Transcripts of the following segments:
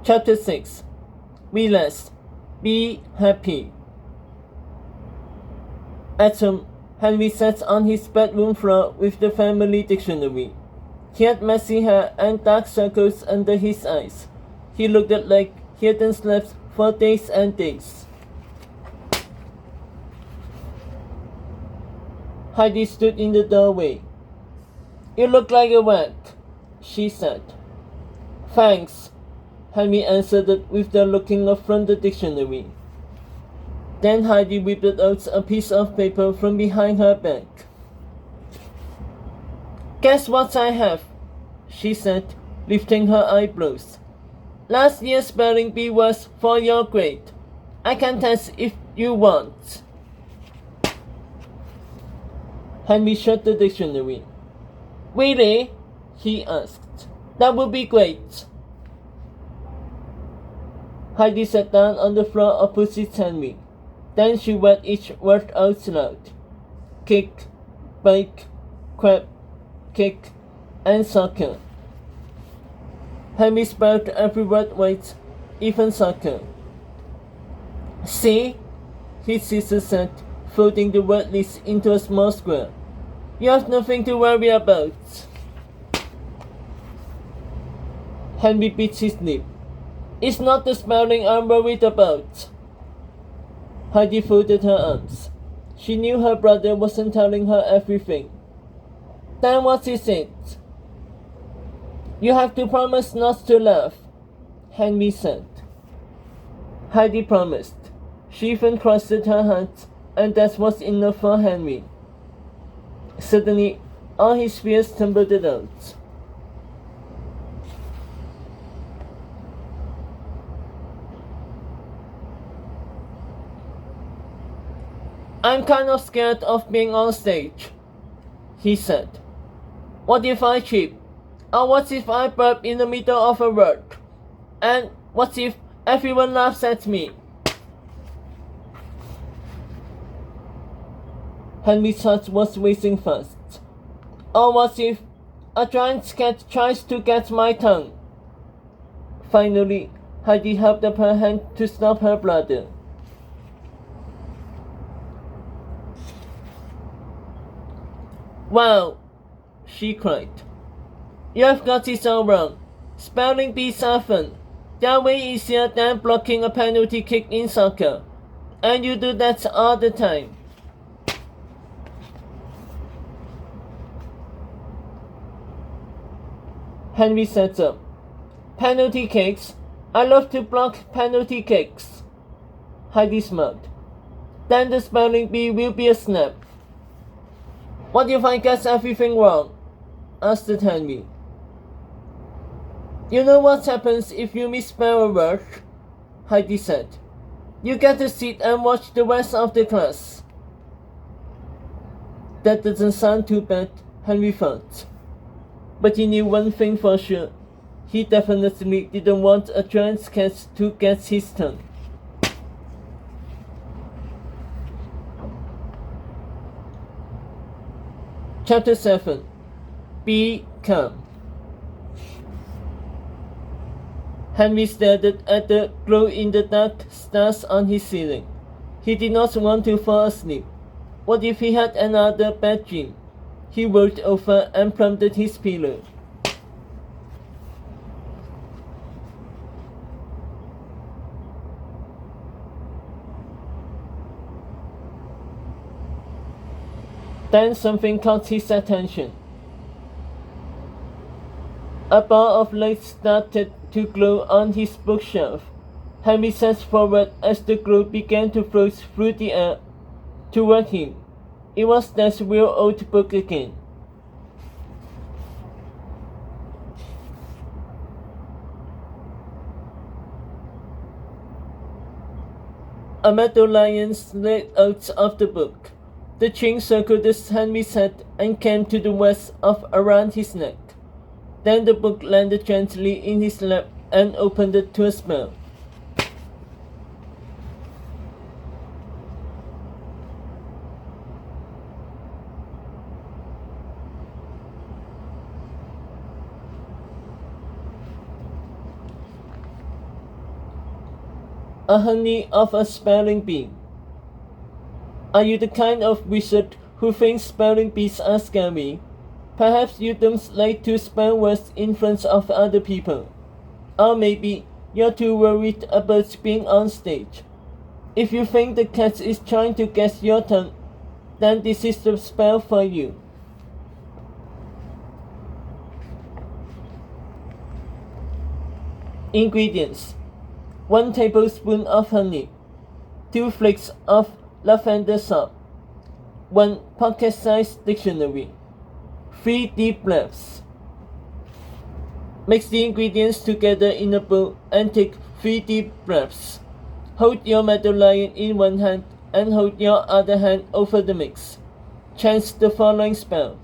Chapter 6. Relax. Be happy. At home, Henry sat on his bedroom floor with the family dictionary. He had messy hair and dark circles under his eyes. He looked like he hadn't slept for days and days. Heidi stood in the doorway. "You look like a wreck," she said. "Thanks," Henry answered without looking up from the dictionary. Then Heidi whipped out a piece of paper from behind her back. "Guess what I have?" she said, lifting her eyebrows. "Last year's spelling bee was for your grade. I can test if you want." Henry shut the dictionary. "Really?" he asked. "That would be great." Heidi sat down on the floor opposite Henry. Then she read each word out loud. Kick, bake, crab, kick, and soccer. Henry spelled every word right, even soccer. "See?" his sister said, folding the word list into a small square. "You have nothing to worry about." Henry bit his lip. "It's not the spelling I'm worried about." Heidi folded her arms. She knew her brother wasn't telling her everything. "Then what is it?" "You have to promise not to laugh," Henry said. Heidi promised. She even crossed her hands, and that was enough for Henry. Suddenly, all his fears tumbled out. "I'm kind of scared of being on stage," he said. "What if I trip? Or what if I burp in the middle of a word? And what if everyone laughs at me?" Henry's heart was racing fast. "Or what if a giant cat tries to get my tongue?" Finally, Heidi held up her hand to stop her brother. "Wow!" she cried. "You have got it all wrong. Spelling bees are fun. They're way easier than blocking a penalty kick in soccer. And you do that all the time." Henry sat up. "Penalty kicks? I love to block penalty kicks." Heidi smiled. "Then the spelling bee will be a snap." "What if I get everything wrong?" asked Henry. "You know what happens if you misspell a word?" Heidi said. "You get to sit and watch the rest of the class." That doesn't sound too bad, Henry thought. But he knew one thing for sure. He definitely didn't want a giant cat to get his tongue. Chapter 7. Be calm. Henry stared at the glow-in-the-dark stars on his ceiling. He did not want to fall asleep. What if he had another bad dream? He rolled over and plummeted his pillow. Then something caught his attention. A ball of light started to glow on his bookshelf. Henry sat forward as the glow began to float through the air toward him. It was that real old book again. A meadow lion slid out of the book. The chain circled Henry's head and came to the rest of around his neck. Then the book landed gently in his lap and opened it to a smell. a honey of a spelling bee. Are you the kind of wizard who thinks spelling bees are scary? Perhaps you don't like to spell words in front of other people. Or maybe you're too worried about being on stage. If you think the cat is trying to guess your tongue, then this is the spell for you. Ingredients: 1 tablespoon of honey, 2 flakes of lavender salt, 1 pocket-sized dictionary, 3 deep breaths. Mix the ingredients together in a bowl and take 3 deep breaths. Hold your mandolin in one hand and hold your other hand over the mix. Chant the following spell.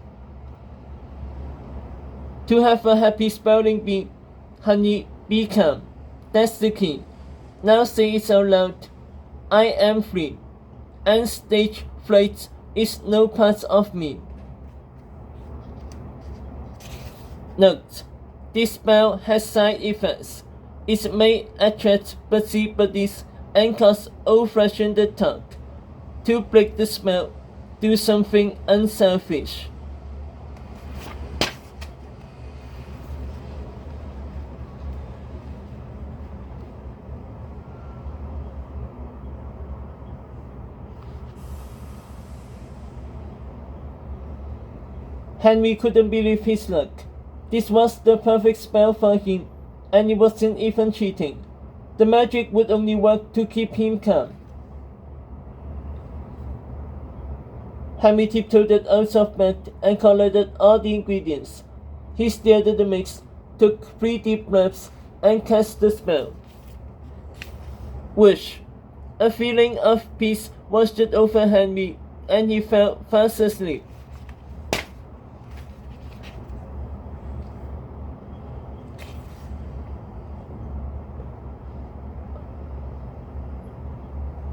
To have a happy spelling bee, honey, be calm. That's the key. Now say it out loud. I am free, and stage fright is no part of me. Note: this spell has side effects. It may attract busybodies and cause old-fashioned talk. To break the spell, do something unselfish. Henry couldn't believe his luck. This was the perfect spell for him, and it wasn't even cheating. The magic would only work to keep him calm. Henry tiptoed out of bed and collected all the ingredients. He stirred the mix, took 3 deep breaths, and cast the spell. Whoosh! A feeling of peace washed over Henry, and he fell fast asleep.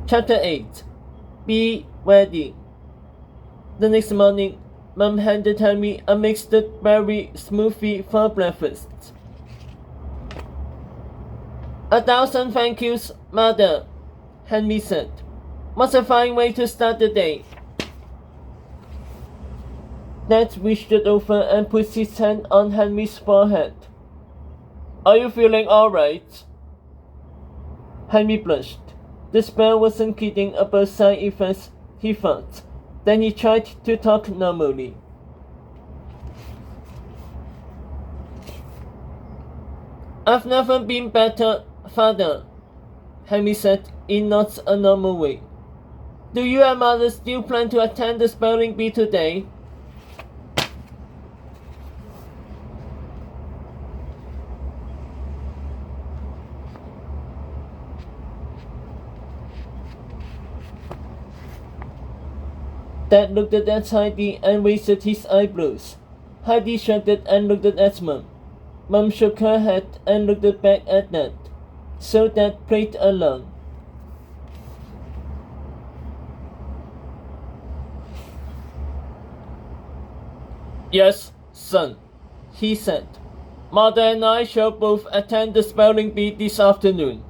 Chapter 8. Be ready. The next morning, Mom handed Henry a mixed berry smoothie for breakfast. 1,000 thank yous, Mother, Henry said. What a fine way to start the day. Dad reached over and put his hand on Henry's forehead. Are you feeling alright? Henry blushed. The spell wasn't kidding about side effects, he thought. Then he tried to talk normally. I've never been better, Father, Henry said in not a normal way. Do you and Mother still plan to attend the spelling bee today? Dad looked at Heidi and raised his eyebrows. Heidi shrugged and looked at Mom. Mom shook her head and looked back at Dad. So Dad played along. Yes, son, he said. Mother and I shall both attend the spelling bee this afternoon.